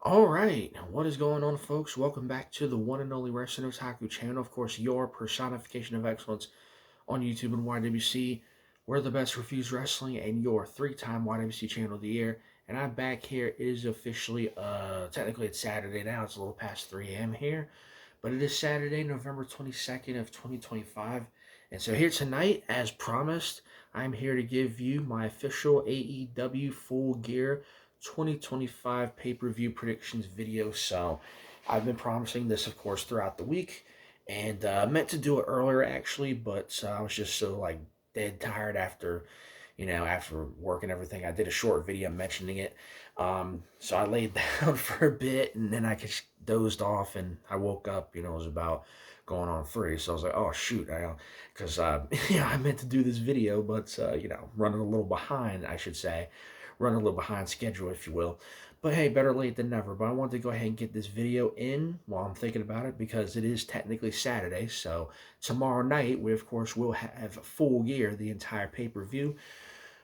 All right, what is going on, folks? Welcome back to the one and only Wrestling Otaku channel. Of course, your personification of excellence on YouTube and YWC. We're the best reviews wrestling and your three-time YWC channel of the year. And I'm back here. It is officially, technically it's Saturday now. It's a little past 3 a.m. here. But it is Saturday, November 22nd of 2025. And so here tonight, as promised, I'm here to give you my official AEW Full Gear 2025 pay-per-view predictions video. So I've been promising this, of course, throughout the week, and meant to do it earlier actually, but I was just so like dead tired after, after work and everything. I did a short video mentioning it, so I laid down for a bit, and then I just dozed off, and I woke up. It was about going on 3, so I was like, oh shoot, because I meant to do this video, but running a little behind, I should say, running a little behind schedule, if you will. But hey, better late than never. But I wanted to go ahead and get this video in while I'm thinking about it, because it is technically Saturday. So tomorrow night, we of course will have Full Gear, the entire pay-per-view,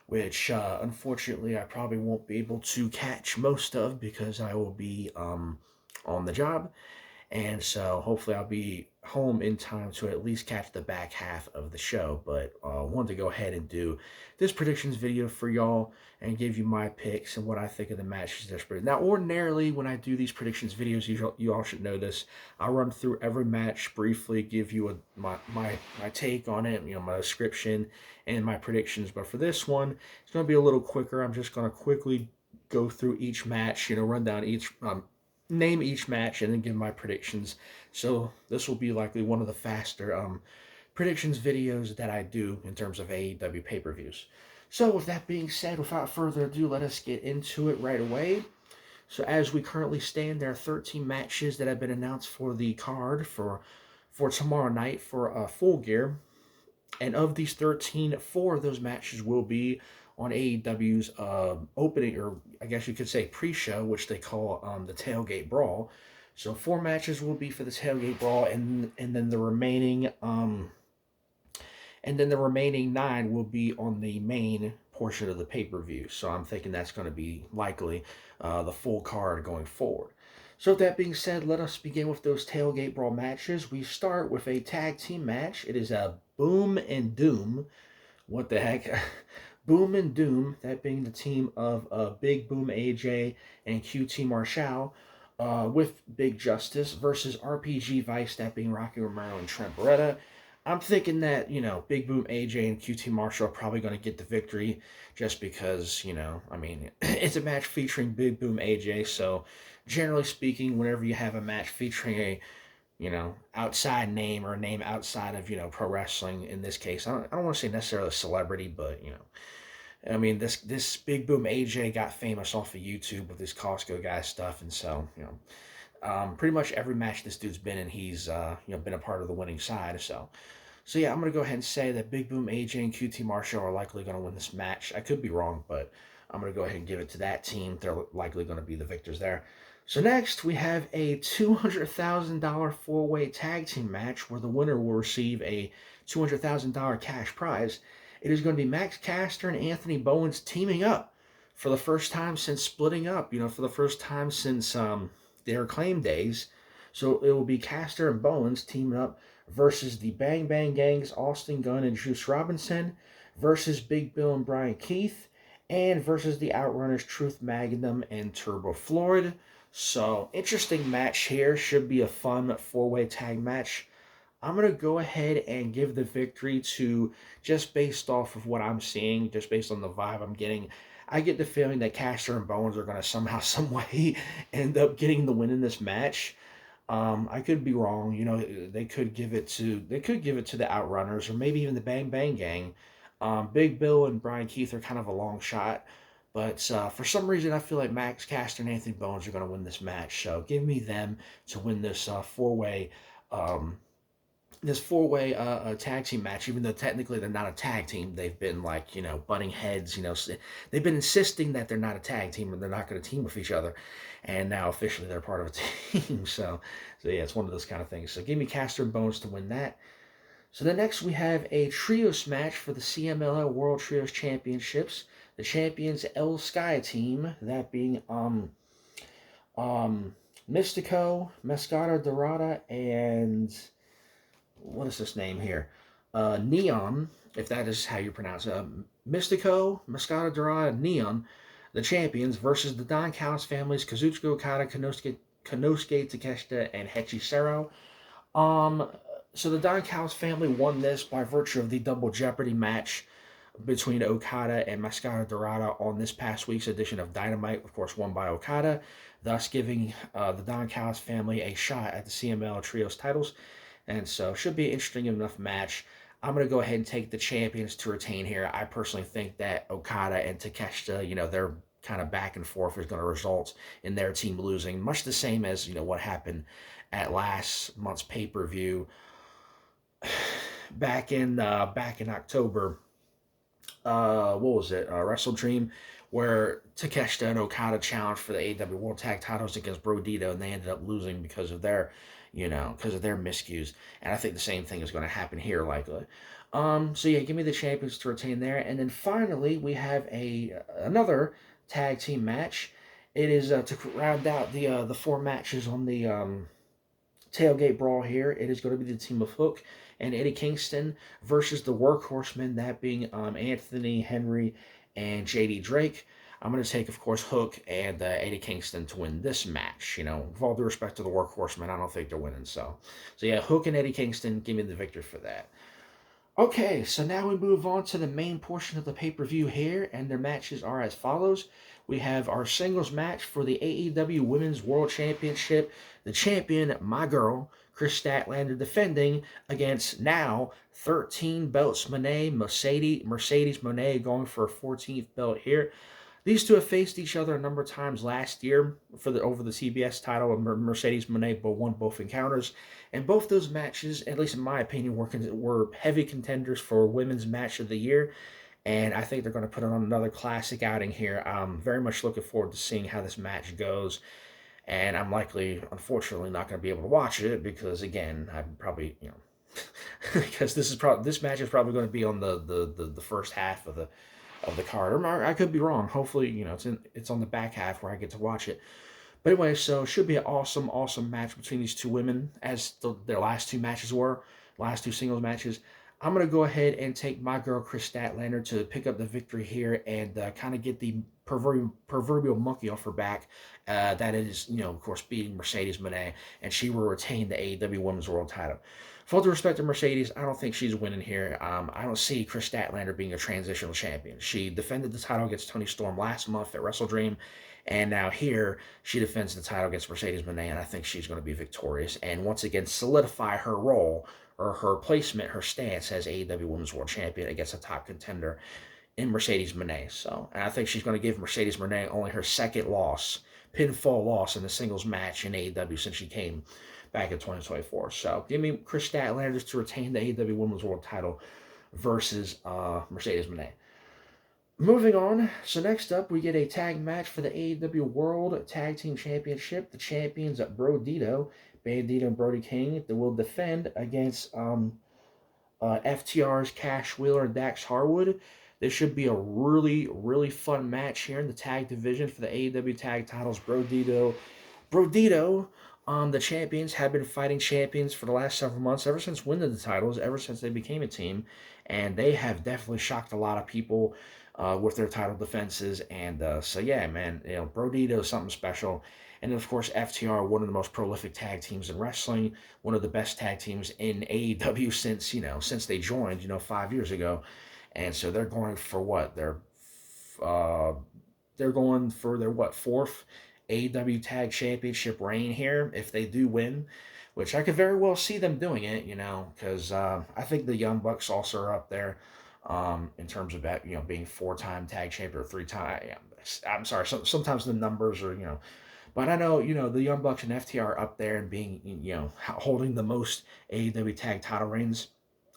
which unfortunately I probably won't be able to catch most of because I will be on the job. And so hopefully I'll be home in time to at least catch the back half of the show. But I wanted to go ahead and do this predictions video for y'all and give you my picks and what I think of the matches. Now, ordinarily, when I do these predictions videos, you all should know this. I'll run through every match briefly, give you my take on it, my description and my predictions. But for this one, it's going to be a little quicker. I'm just going to quickly go through each match, run down each name each match and then give my predictions. So this will be likely one of the faster predictions videos that I do in terms of AEW pay-per-views. So with that being said, without further ado, let us get into it right away. So as we currently stand, there are 13 matches that have been announced for the card for tomorrow night for Full Gear. And of these 13, 4 of those matches will be on AEW's opening, or I guess you could say pre-show, which they call the Tailgate Brawl. So 4 matches will be for the Tailgate Brawl, and then the remaining 9 will be on the main portion of the pay-per-view. So I'm thinking that's going to be likely the full card going forward. So with that being said, let us begin with those Tailgate Brawl matches. We start with a tag team match. It is a Boom and Doom. What the heck? Boom and Doom, that being the team of Big Boom AJ and QT Marshall, with Big Justice versus RPG Vice, that being Rocky Romero and Trent Beretta. I'm thinking that, Big Boom AJ and QT Marshall are probably going to get the victory just because, it's a match featuring Big Boom AJ. So, generally speaking, whenever you have a match featuring a, outside name or a name outside of, pro wrestling, in this case, I don't want to say necessarily a celebrity, but, this Big Boom AJ got famous off of YouTube with his Costco guy stuff. And so, pretty much every match this dude's been in, he's been a part of the winning side. So yeah, I'm gonna go ahead and say that Big Boom AJ and QT Marshall are likely gonna win this match. I could be wrong, but I'm gonna go ahead and give it to that team. They're likely gonna be the victors there. So next we have a $200,000 four-way tag team match where the winner will receive a $200,000 cash prize. It is going to be Max Caster and Anthony Bowens teaming up for the first time since splitting up. For the first time since their Acclaim days. So it will be Caster and Bowens teaming up versus the Bang Bang Gangs, Austin Gunn and Juice Robinson, versus Big Bill and Brian Keith, and versus the Outrunners, Truth Magnum and Turbo Floyd. So, interesting match here. Should be a fun 4-way tag match. I'm going to go ahead and give the victory to, just based off of what I'm seeing, just based on the vibe I'm getting, I get the feeling that Caster and Bowens are going to somehow, some way end up getting the win in this match. I could be wrong. They could give it to the Outrunners or maybe even the Bang Bang Gang. Big Bill and Brian Keith are kind of a long shot. But for some reason, I feel like Max Caster and Anthony Bowens are going to win this match. So give me them to win this four-way tag team match. Even though technically they're not a tag team, they've been butting heads. They've been insisting that they're not a tag team and they're not going to team with each other. And now officially they're part of a team. So yeah, it's one of those kind of things. So give me Caster and Bowens to win that. So then next we have a trios match for the CMLL World Trios Championships. The champions El Sky team, that being Um, Mystico, Mascara Dorada, and what is this name here? Neon, if that is how you pronounce it. Mystico, Mascara Dorada, Neon, the champions, versus the Don Callis families, Kazuchika Okada, Konosuke Takeshita, and Hechicero. Um, so the Don Callis family won this by virtue of the Double Jeopardy match between Okada and Mascara Dorada on this past week's edition of Dynamite, of course, won by Okada, thus giving the Don Callis family a shot at the CML Trios titles. And so, should be an interesting enough match. I'm going to go ahead and take the champions to retain here. I personally think that Okada and Takeshita, they're kind of back and forth is going to result in their team losing, much the same as, what happened at last month's pay-per-view back in October. What was it? Wrestle Dream, where Takeshita and Okada challenged for the AEW World Tag Titles against Brodito, and they ended up losing because of their, miscues. And I think the same thing is going to happen here, likely. So yeah, give me the champions to retain there, and then finally we have another tag team match. It is to round out the four matches on the tailgate brawl here. It is going to be the team of Hook and Eddie Kingston versus the Workhorsemen, that being Anthony Henry and JD Drake. I'm going to take, of course, Hook and Eddie Kingston to win this match. With all due respect to the Workhorsemen, I don't think they're winning. So yeah, Hook and Eddie Kingston, give me the victory for that. Okay, so now we move on to the main portion of the pay-per-view here, and their matches are as follows. We have our singles match for the AEW Women's World Championship. The champion, my girl, Chris Statlander, defending against now 13 belts Mercedes Moné, going for a 14th belt here. These two have faced each other a number of times last year over the TBS title, and Mercedes Moné won both encounters. And both those matches, at least in my opinion, were heavy contenders for Women's Match of the Year. And I think they're going to put on another classic outing here. I'm very much looking forward to seeing how this match goes. And I'm likely, unfortunately, not going to be able to watch it because, again, I'm probably, because this match is probably going to be on the first half of the card. Or I could be wrong. Hopefully, it's on the back half where I get to watch it. But anyway, so it should be an awesome, awesome match between these two women, as their last two matches were, last two singles matches. I'm going to go ahead and take my girl, Chris Statlander, to pick up the victory here and kind of get the proverbial monkey off her back. That is, of course, beating Mercedes Moné, and she will retain the AEW Women's World title. Full due respect to Mercedes, I don't think she's winning here. I don't see Chris Statlander being a transitional champion. She defended the title against Toni Storm last month at Wrestle Dream, and now here she defends the title against Mercedes Moné, and I think she's going to be victorious and once again solidify her role or her placement, her stance as AEW Women's World Champion against a top contender in Mercedes Moné. So, and I think she's going to give Mercedes Moné only her second pinfall loss in the singles match in AEW since she came back in 2024. So give me Chris Statlander to retain the AEW Women's World title versus Mercedes Moné. Moving on, so next up we get a tag match for the AEW World Tag Team Championship. The champions at Brodito, Bandito and Brody King, that will defend against FTR's Cash Wheeler and Dax Harwood. This should be a really, really fun match here in the tag division for the AEW tag titles. Brodito, the champions have been fighting champions for the last several months, ever since winning the titles, ever since they became a team, and they have definitely shocked a lot of people with their title defenses. And so yeah, man, Brodito is something special. And then, of course, FTR, one of the most prolific tag teams in wrestling, one of the best tag teams in AEW since they joined, 5 years ago. And so they're going for what? They're going for their fourth AEW Tag Championship reign here if they do win, which I could very well see them doing it, because I think the Young Bucks also are up there in terms of that, being 4-time tag champion or 3-time. I'm sorry, sometimes the numbers are, but I know, the Young Bucks and FTR are up there and being, holding the most AEW tag title reigns.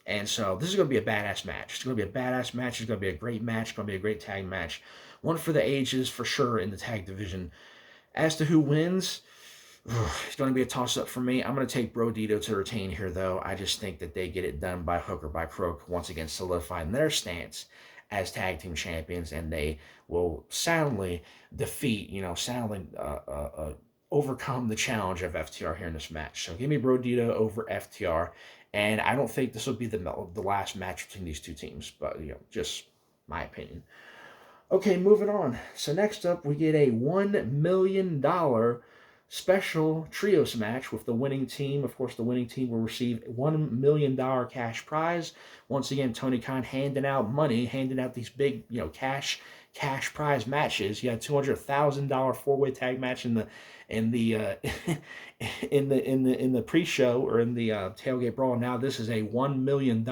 And so this is going to be a badass match. It's going to be a badass match. It's going to be a great match. It's going to be a great tag match. One for the ages for sure in the tag division. As to who wins, it's going to be a toss-up for me. I'm going to take Brodito to retain here, though. I just think that they get it done by hook or by crook, once again solidifying their stance as tag team champions, and they will soundly defeat, overcome the challenge of FTR here in this match. So give me Brodito over FTR, and I don't think this will be the last match between these two teams, but just my opinion. Okay, moving on. So next up, we get a $1 million special trios match with the winning team. Of course, the winning team will receive $1 million cash prize. Once again, Tony Khan handing out money, handing out these big, cash prize matches. You had $200,000 four-way tag match in the in the pre-show or in the tailgate brawl. Now this is a $1 million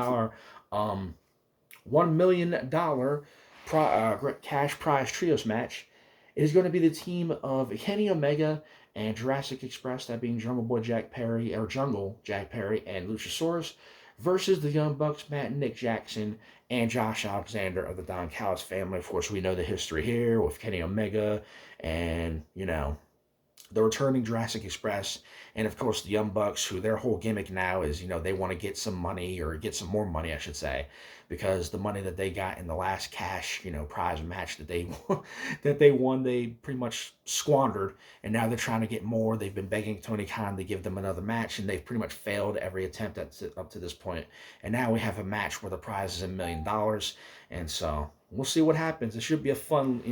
cash prize trios match. It is going to be the team of Kenny Omega and Jurassic Express, that being Jungle Jack Perry, and Luchasaurus, versus the Young Bucks, Matt and Nick Jackson, and Josh Alexander of the Don Callis family. Of course, we know the history here with Kenny Omega and, the returning Jurassic Express, and of course the Young Bucks, who their whole gimmick now is, they want to get some money, or get some more money, I should say, because the money that they got in the last cash, prize match that they won, they pretty much squandered, and now they're trying to get more. They've been begging Tony Khan to give them another match, and they've pretty much failed every attempt up to this point. And now we have a match where the prize is $1 million, and so we'll see what happens. It should be a fun,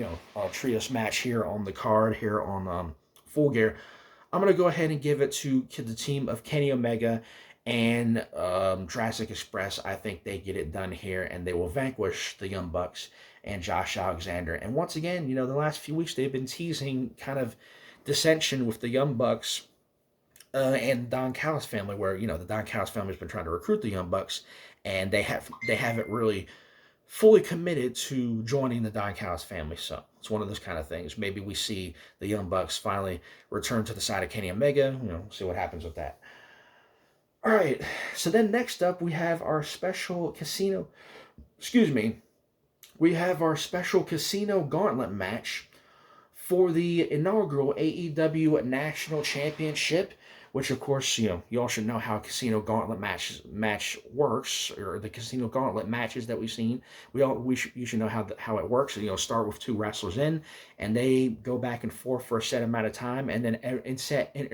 trios match here on the card here on Full Gear. I'm going to go ahead and give it to the team of Kenny Omega and Jurassic Express. I think they get it done here, and they will vanquish the Young Bucks and Josh Alexander. And once again, the last few weeks they've been teasing kind of dissension with the Young Bucks and Don Callis family, where the Don Callis family has been trying to recruit the Young Bucks, and they haven't really fully committed to joining the Don Callis family. So it's one of those kind of things. Maybe we see the Young Bucks finally return to the side of Kenny Omega. See what happens with that. All right. So then next up, we have our special casino. We have our special casino gauntlet match for the inaugural AEW National Championship, which, of course, you all should know how a casino gauntlet match works, or the casino gauntlet matches that we've seen. You should know how it works. Start with two wrestlers in, and they go back and forth for a set amount of time, and then in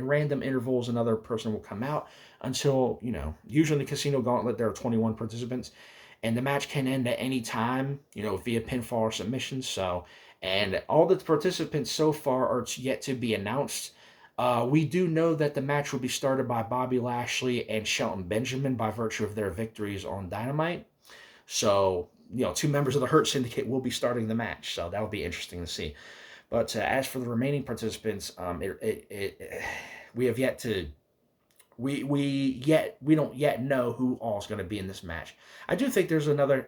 random intervals, another person will come out until, usually in the casino gauntlet, there are 21 participants, and the match can end at any time, via pinfall or submission. So, and all the participants so far are yet to be announced. We do know that the match will be started by Bobby Lashley and Shelton Benjamin by virtue of their victories on Dynamite. So, two members of the Hurt Syndicate will be starting the match. So that'll be interesting to see. But as for the remaining participants, we have yet to. We don't yet know who all is going to be in this match. I do think there was a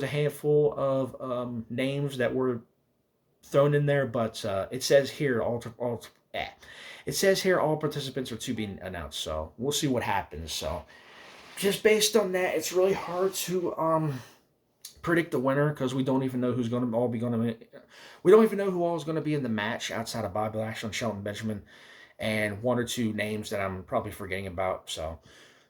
handful of names that were thrown in there, but it says here all participants are to be announced. So we'll see what happens. So just based on that, it's really hard to predict the winner, because we don't even know who's going to all be going to. We don't even know who all is going to be in the match outside of Bobby Lashley and Shelton Benjamin, and one or two names that I'm probably forgetting about. So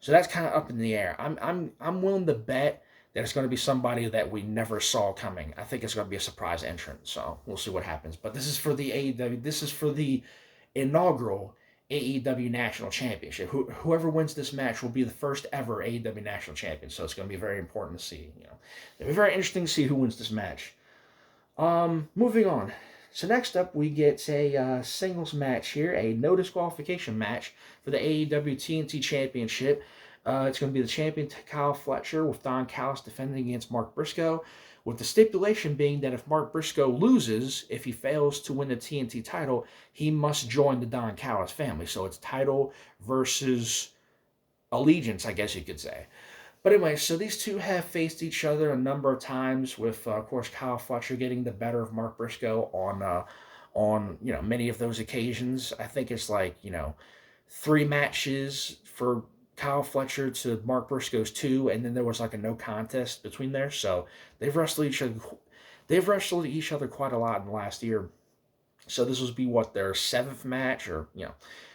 that's kind of up in the air. I'm willing to bet that it's going to be somebody that we never saw coming. I think it's going to be a surprise entrant. So we'll see what happens. But this is for the AEW. This is for the inaugural AEW National Championship. Whoever wins this match will be the first ever AEW National Champion. So it's going to be very important to see. It'll be very interesting to see who wins this match. Moving on. So next up, we get a singles match here, a no disqualification match for the AEW TNT Championship. It's going to be the champion Kyle Fletcher with Don Callis defending against Mark Briscoe, with the stipulation being that if Mark Briscoe loses, if he fails to win the TNT title, he must join the Don Callis family. So it's title versus allegiance, I guess you could say. But anyway, so these two have faced each other a number of times, with, of course, Kyle Fletcher getting the better of Mark Briscoe on many of those occasions. I think it's 3 matches for Kyle Fletcher to Mark Briscoe's 2, and then there was a no contest between there. So they've wrestled each other quite a lot in the last year. So this will be their 7th match, or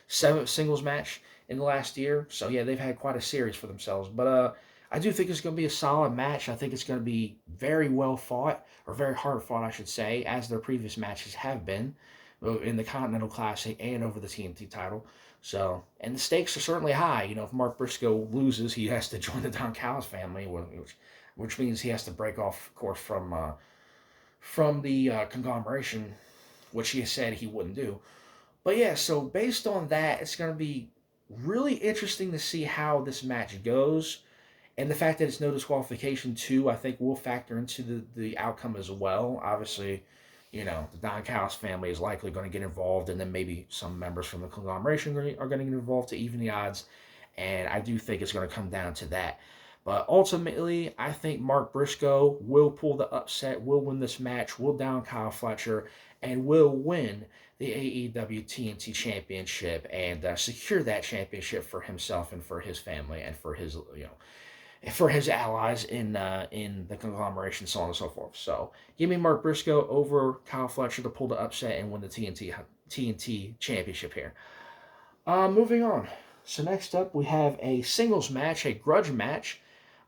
7th singles match in the last year. So yeah, they've had quite a series for themselves. But I do think it's going to be a solid match. I think it's going to be very well fought, or very hard fought, I should say, as their previous matches have been. in the Continental Classic and over the TNT title. So, and the stakes are certainly high. If Mark Briscoe loses, he has to join the Don Callis family, which means he has to break off, of course, from the conglomeration, which he said he wouldn't do. But yeah, so based on that, it's going to be really interesting to see how this match goes. And the fact that it's no disqualification too, I think will factor into the outcome as well. Obviously, the Don Callis family is likely going to get involved, and then maybe some members from the conglomeration are going to get involved to even the odds. And I do think it's going to come down to that. But ultimately, I think Mark Briscoe will pull the upset, will win this match, will down Kyle Fletcher, and will win the AEW TNT Championship and secure that championship for himself and for his family and for his allies in the conglomeration, so on and so forth. So give me Mark Briscoe over Kyle Fletcher to pull the upset and win the TNT Championship here. Moving on. So next up we have a singles match, a grudge match.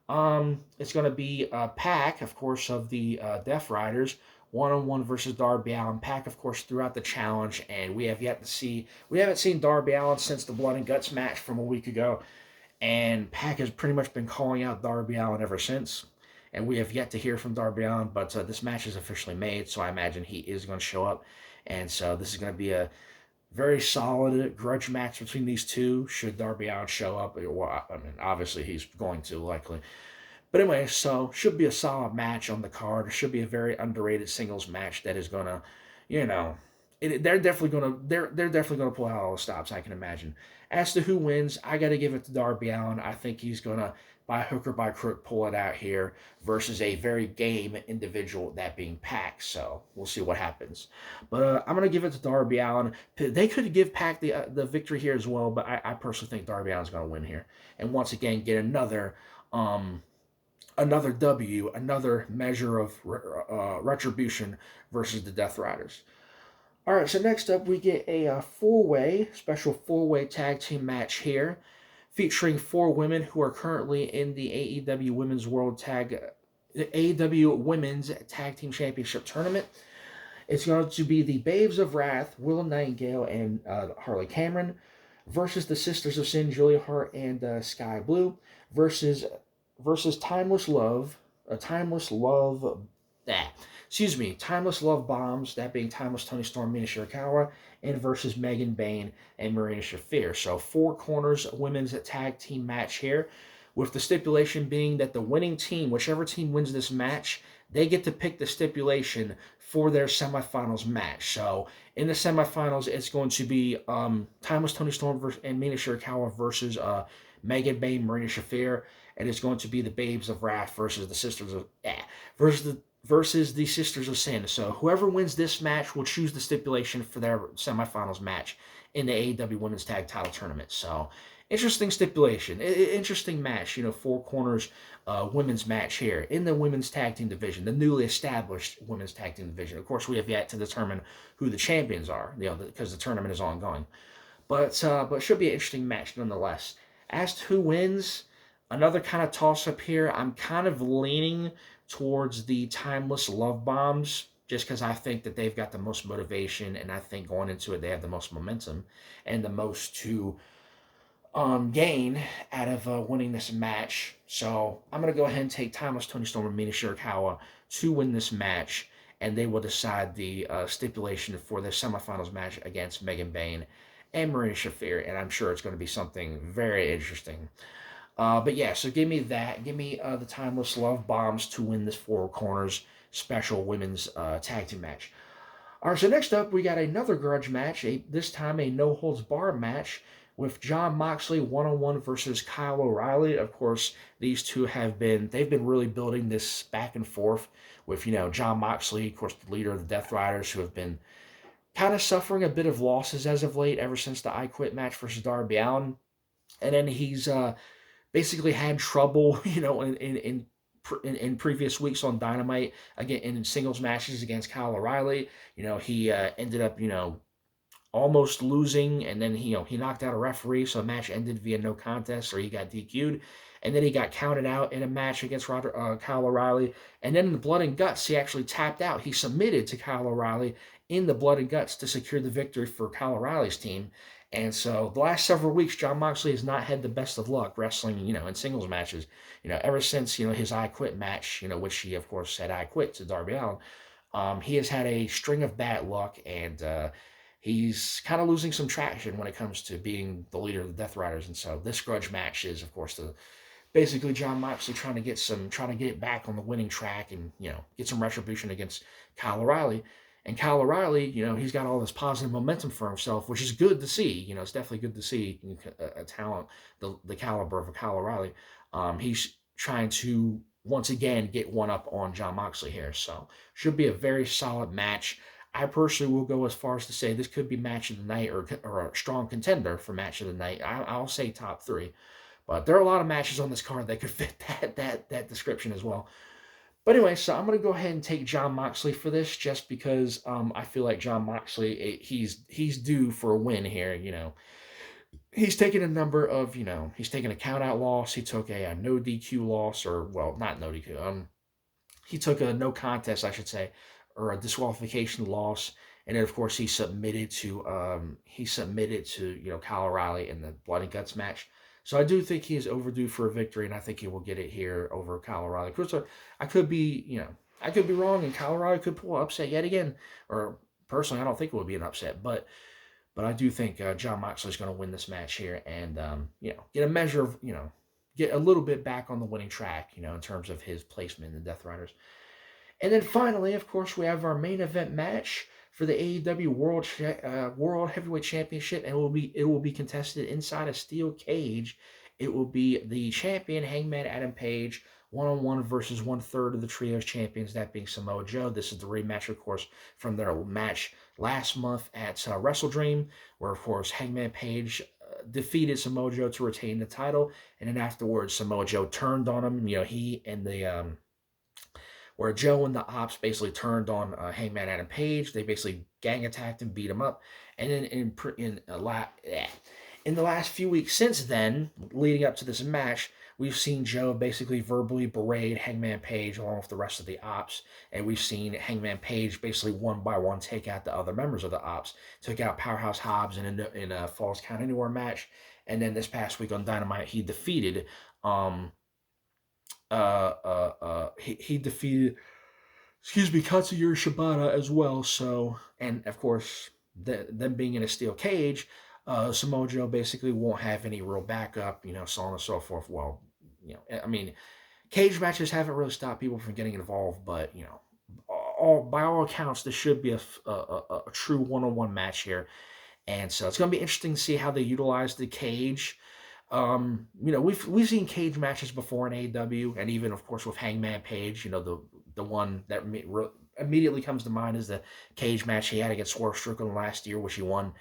It's going to be Pac, of course, of the Death Riders, one-on-one versus Darby Allin. Pac, of course, throughout the challenge, and we haven't seen Darby Allin since the Blood and Guts match from a week ago, and Pac has pretty much been calling out Darby Allin ever since, and we have yet to hear from Darby Allin, but this match is officially made, so I imagine he is going to show up, and so this is going to be a very solid grudge match between these two, should Darby Allin show up. Well, I mean, obviously he's going to, likely. But anyway, so should be a solid match on the card. It should be a very underrated singles match that is gonna, they're definitely gonna pull out all the stops, I can imagine. As to who wins, I gotta give it to Darby Allin. I think he's gonna, by hook or by crook, pull it out here versus a very game individual, that being Pac. So we'll see what happens. But I'm gonna give it to Darby Allin. They could give Pac the victory here as well, but I personally think Darby Allin's gonna win here, and once again get another W, another measure of retribution versus the Death Riders. All right, so next up we get a special four-way tag team match here, featuring four women who are currently in the AEW Women's Tag Team Championship Tournament. It's going to be the Babes of Wrath, Willow Nightingale and Harley Cameron, versus the Sisters of Sin, Julia Hart and Sky Blue, versus Timeless Love Bombs, that being Timeless Tony Storm, Mina Shirakawa, and versus Megan Bayne and Marina Shafir. So four corners women's tag team match here, with the stipulation being that the winning team, whichever team wins this match, they get to pick the stipulation for their semifinals match. So in the semifinals, it's going to be Timeless Tony Storm and Mina Shirakawa versus Megan Bayne, Marina Shafir, and it's going to be the Babes of Wrath versus the Sisters of Sin. So whoever wins this match will choose the stipulation for their semifinals match in the AEW Women's Tag Title Tournament. So interesting stipulation, interesting match. Four corners women's match here in the women's tag team division, the newly established women's tag team division. Of course, we have yet to determine who the champions are, because the tournament is ongoing. But it should be an interesting match nonetheless. As to who wins, another kind of toss-up here. I'm kind of leaning towards the Timeless Love Bombs, just because I think that they've got the most motivation, and I think going into it they have the most momentum and the most to gain out of winning this match. So I'm going to go ahead and take Timeless Tony Storm and Mina Shirakawa to win this match, and they will decide the stipulation for their semifinals match against Megan Bayne and Marina Shafir, and I'm sure it's going to be something very interesting. But yeah, so give me that. Give me the Timeless Love Bombs to win this Four Corners special women's tag team match. All right, so next up, we got another grudge match, this time a no-holds-barred match with Jon Moxley one-on-one versus Kyle O'Reilly. Of course, these two they've been really building this back and forth with, Jon Moxley, of course, the leader of the Death Riders, who have been kind of suffering a bit of losses as of late, ever since the I Quit match versus Darby Allin. And then he's basically had trouble, in previous weeks on Dynamite, again in singles matches against Kyle O'Reilly. He ended up, almost losing, and then he knocked out a referee, so the match ended via no contest, or he got DQ'd, and then he got counted out in a match against Kyle O'Reilly, and then in the Blood and Guts, he actually tapped out. He submitted to Kyle O'Reilly in the blood and guts to secure the victory for Kyle O'Reilly's team. And so the last several weeks, Jon Moxley has not had the best of luck wrestling, in singles matches. Ever since, his I Quit match, which he, of course, said I Quit to Darby Allin, he has had a string of bad luck, and he's kind of losing some traction when it comes to being the leader of the Death Riders. And so this grudge match is, of course, basically Jon Moxley trying to get it back on the winning track and, get some retribution against Kyle O'Reilly. And Kyle O'Reilly, he's got all this positive momentum for himself, which is good to see. It's definitely good to see a talent, the caliber of a Kyle O'Reilly. He's trying to, once again, get one up on Jon Moxley here. So, should be a very solid match. I personally will go as far as to say this could be match of the night or a strong contender for match of the night. I'll say top 3. But there are a lot of matches on this card that could fit that description as well. But anyway, so I'm going to go ahead and take Jon Moxley for this just because I feel like Jon Moxley, he's due for a win here, He's taken a number of, he's taken a count-out loss. He took a no DQ loss, or, well, not no DQ. He took a no contest, I should say, or a disqualification loss. And then, of course, he submitted to Kyle O'Reilly in the Blood and Guts match. So I do think he is overdue for a victory, and I think he will get it here over Kyle O'Reilly. Of course, I could be wrong, and Kyle O'Reilly could pull an upset yet again. Or personally, I don't think it would be an upset, but I do think Jon Moxley is going to win this match here, and get a measure of get a little bit back on the winning track, in terms of his placement in the Death Riders. And then finally, of course, we have our main event match for the AEW World Heavyweight Championship, and it will be contested inside a steel cage. It will be the champion Hangman Adam Page 1-on-1 versus 1/3 of the trios champions, that being Samoa Joe. This is the rematch, of course, from their match last month at Wrestle Dream, where, of course, Hangman Page defeated Samoa Joe to retain the title, and then afterwards Samoa Joe turned on him. He and the where Joe and the Ops basically turned on Hangman Adam Page. They basically gang attacked him, beat him up, and then in the last few weeks since then, leading up to this match, we've seen Joe basically verbally berate Hangman Page along with the rest of the Ops, and we've seen Hangman Page basically one by one take out the other members of the Ops. Took out Powerhouse Hobbs in a Falls Count Anywhere match, and then this past week on Dynamite, he defeated he defeated, Katsuhiro Shibata as well. So, and of course, them being in a steel cage, Samoa Joe basically won't have any real backup, so on and so forth. Well, I mean, cage matches haven't really stopped people from getting involved, but by all accounts, this should be a true one-on-one match here, and so it's going to be interesting to see how they utilize the cage. We've seen cage matches before in AEW, and even, of course, with Hangman Page, the one that immediately comes to mind is the cage match he had against Swerve Strickland last year, which he won.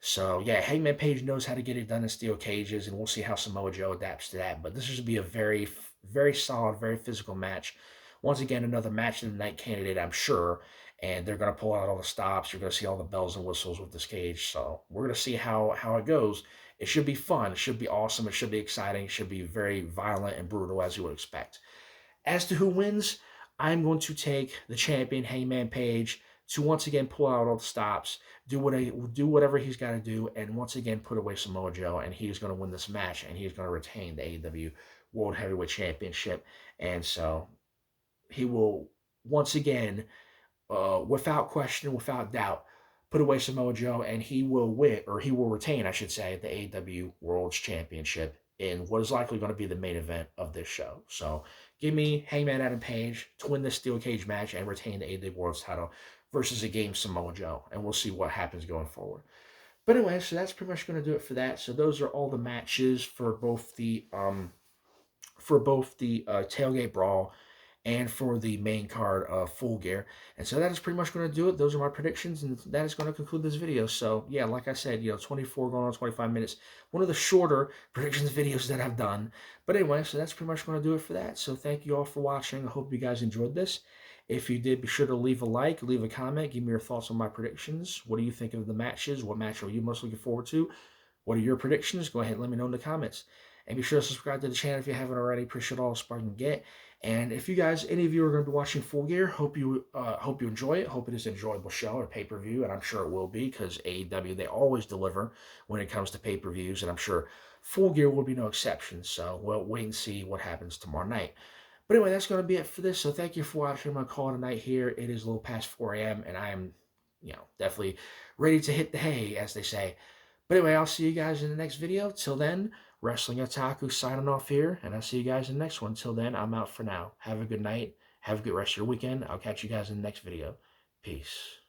So, yeah, Hangman Page knows how to get it done in steel cages, and we'll see how Samoa Joe adapts to that. But this is going to be a very, very solid, very physical match. Once again, another match of the night candidate, I'm sure, and they're going to pull out all the stops. You're going to see all the bells and whistles with this cage. So we're going to see how it goes. It should be fun. It should be awesome. It should be exciting. It should be very violent and brutal, as you would expect. As to who wins, I'm going to take the champion, Hangman Page, to once again pull out all the stops, do whatever he's got to do, and once again put away Samoa Joe, and he's going to win this match, and he's going to retain the AEW World Heavyweight Championship. And so he will once again, without question, without doubt, put away Samoa Joe, and he will retain, I should say, the AEW World Championship in what is likely going to be the main event of this show. So give me Hangman Adam Page to win this steel cage match and retain the AEW World title versus a game Samoa Joe, and we'll see what happens going forward. But anyway, so that's pretty much going to do it for that. So those are all the matches for both the Tailgate Brawl and for the main card of Full Gear. And so that is pretty much going to do it. Those are my predictions, and that is going to conclude this video. So, yeah, like I said, 24 going on 25 minutes. One of the shorter predictions videos that I've done. But anyway, so that's pretty much going to do it for that. So thank you all for watching. I hope you guys enjoyed this. If you did, be sure to leave a like, leave a comment, give me your thoughts on my predictions. What do you think of the matches? What match are you most looking forward to? What are your predictions? Go ahead and let me know in the comments. And be sure to subscribe to the channel if you haven't already. Appreciate all the support you can get. And if you guys, any of you are going to be watching Full Gear, hope you enjoy it. Hope it is an enjoyable show or pay per view, and I'm sure it will be because AEW, they always deliver when it comes to pay per views, and I'm sure Full Gear will be no exception. So we'll wait and see what happens tomorrow night. But anyway, that's going to be it for this. So thank you for watching my call tonight here. It is a little past 4 a.m. and I am, definitely ready to hit the hay, as they say. But anyway, I'll see you guys in the next video. Till then, Wrestling Otaku signing off here, and I'll see you guys in the next one. Till then, I'm out for now. Have a good night. Have a good rest of your weekend. I'll catch you guys in the next video. Peace.